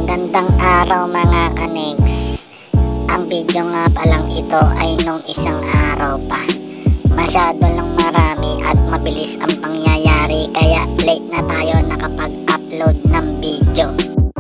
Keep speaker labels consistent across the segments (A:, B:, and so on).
A: Magandang araw mga kanegs. Ang video nga palang ito ay nung isang araw pa. Masyado lang marami at mabilis ang pangyayari kaya late na tayo nakapag-upload ng video.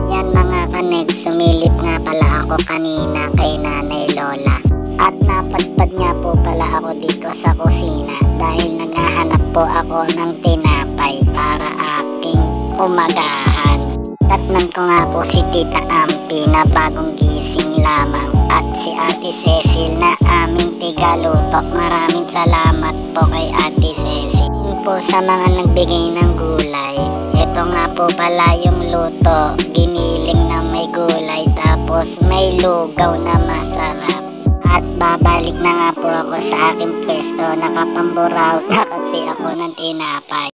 A: Yan mga kanegs, sumilip nga pala ako kanina kay Nanay Lola. At napadpad nga po pala ako dito sa kusina dahil naghahanap po ako ng tinapay para aking umagahan. Tatnan ko nga po si Tita Ampi na bagong gising lamang at si Ate Cecil na aming tigaluto. Maraming salamat po kay Ate Cecil. Yun po sa mga nagbigay ng gulay. Ito nga po pala yung luto. Giniling na may gulay tapos may lugaw na masarap. At babalik na nga po ako sa aking pwesto. Nakapamburaw na kasi ako ng tinapay.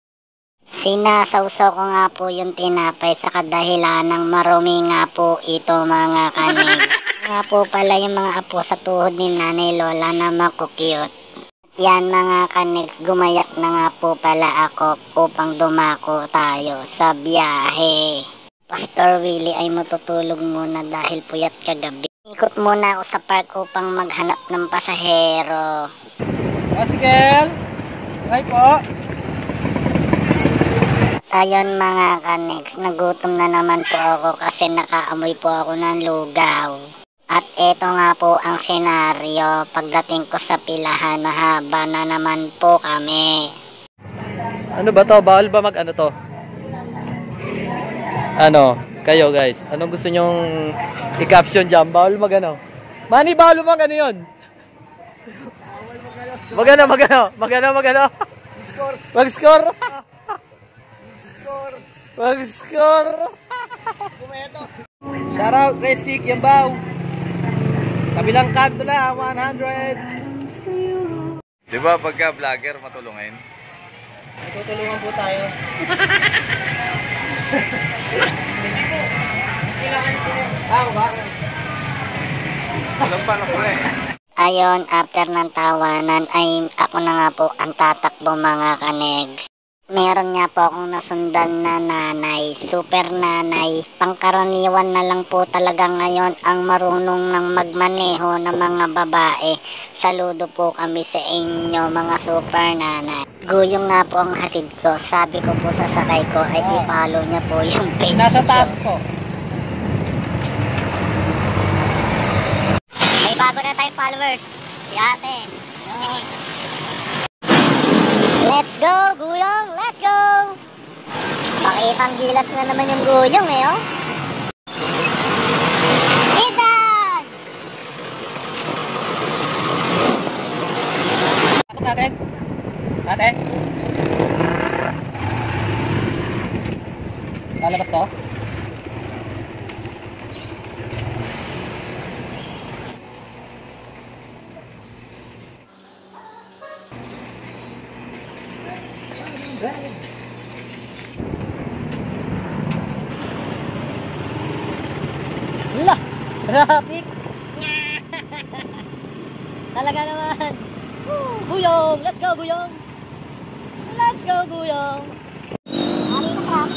A: Sinasawsaw ko nga po yung tinapay sa kadahilan ng marumi nga po ito mga kanig. Nga po pala yung mga apo sa tuhod ni Nanay Lola na makukyot. Yan mga kanig, gumayak na nga po pala ako upang dumako tayo sa biyahe. Pastor Willie ay matutulog muna dahil puyat kagabi. Ikot muna ako sa park upang maghanap ng pasahero.
B: Pascal! Hi po!
A: Ayon mga kanex, nagutom na naman po ako kasi nakaamoy po ako ng lugaw. At eto nga po ang senaryo, pagdating ko sa pilahan, mahaba na naman po kami.
B: Ano ba to? Bawal ba mag-ano to? Ano? Kayo guys, anong gusto nyong i-caption dyan? Bawal mag-ano? Manny, bawal mag-ano yun? Mag-ano? Mag-score? Mag-score! Shoutout, Restic, Yambaw! Kabilang kanto lang, 100!
C: Diba pagka vlogger matulungin?
B: Tutulungan po tayo. Ako ba?
C: Alam pa na po eh.
A: Ayon, after ng tawanan ay ako na nga po ang tatakbo mga kanegs. Meron nga po akong nasundan na nanay, super nanay. Pangkaraniwan na lang po talaga ngayon ang marunong ng magmaneho ng mga babae. Saludo po kami sa inyo mga super nanay. Guyong nga po ang hatid ko. Sabi ko po sa sakay ko ay i-follow niya po yung page.
B: Nasa taas po.
A: May bago na tayong followers. Si ate. Let's go, Guyong! Let's go! Pakitang gilas na naman yung Guyong eh, oh. Ethan!
B: Pasok natin. Natin. Lalabas to. Lah, traffic. Talaga naman. Guyong, let's go Guyong. Let's go Guyong.
A: Ari na trap.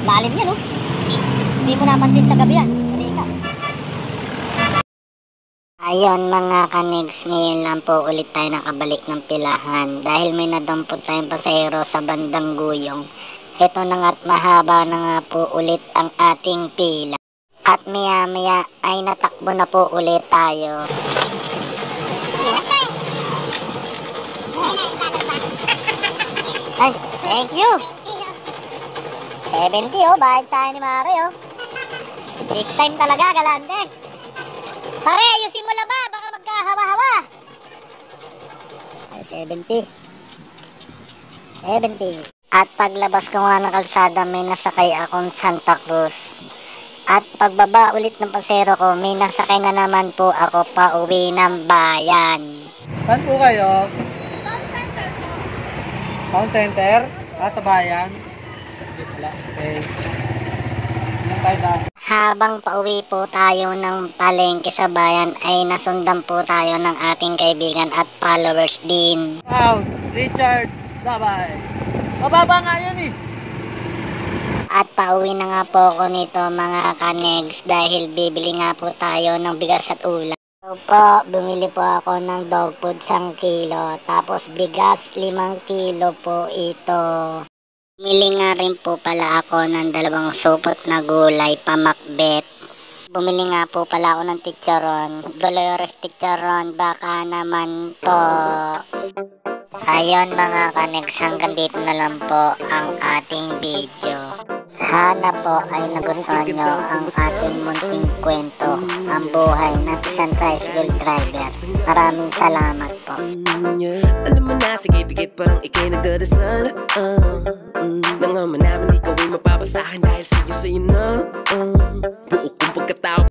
A: Lalim niya, no? Hindi mo napansin sa gabi yan. Rika. Ayun mga kanegs, ngayon lang po ulit tayo nakabalik ng pilahan dahil may nadampot tayong pasahero sa bandang Guyong. Ito na nga't mahaba na nga po ulit ang ating pila. At maya maya ay natakbo na po ulit tayo. Ay, thank you! 70 oh, bayad sa akin ni Mare oh. Big time talaga, galante. Pare, ayusin mo lang ba? Baka magkahawa-hawa. 70. At paglabas ko nga ng kalsada, may nasakay akong Santa Cruz. At pagbaba ulit ng pasero ko, may nasakay na naman po ako pa uwi ng bayan.
D: Saan po kayo? Town center? Sa bayan? Okay. Ilan tayo daan?
A: Habang pauwi po tayo ng palengke sa bayan ay nasundan po tayo ng ating kaibigan at followers din.
D: Wow, Richard, sabay. Mababa nga yun eh.
A: At pauwi na nga po ako nito mga kanegs dahil bibili nga po tayo ng bigas at ulam. So po, bumili po ako ng dog food 1 kilo, tapos bigas 5 kilo po ito. Bumili nga rin po pala ako ng 2 supot na gulay pamakbet. Bumili nga po pala ako ng chicharon, Dolores chicharon, baka naman po. Ayun mga kanegs, hanggang dito na lang po ang ating video. Sana po ay nagustuhan nyo ang ating munting kwento, ang buhay ng isang tricycle driver. Maraming salamat po.
E: Alam mo na, sige, bigit parang ikay nagdadasal. Nangaman namin ikaw ay mapapasahan dahil sa'yo na buo kong pagkatao.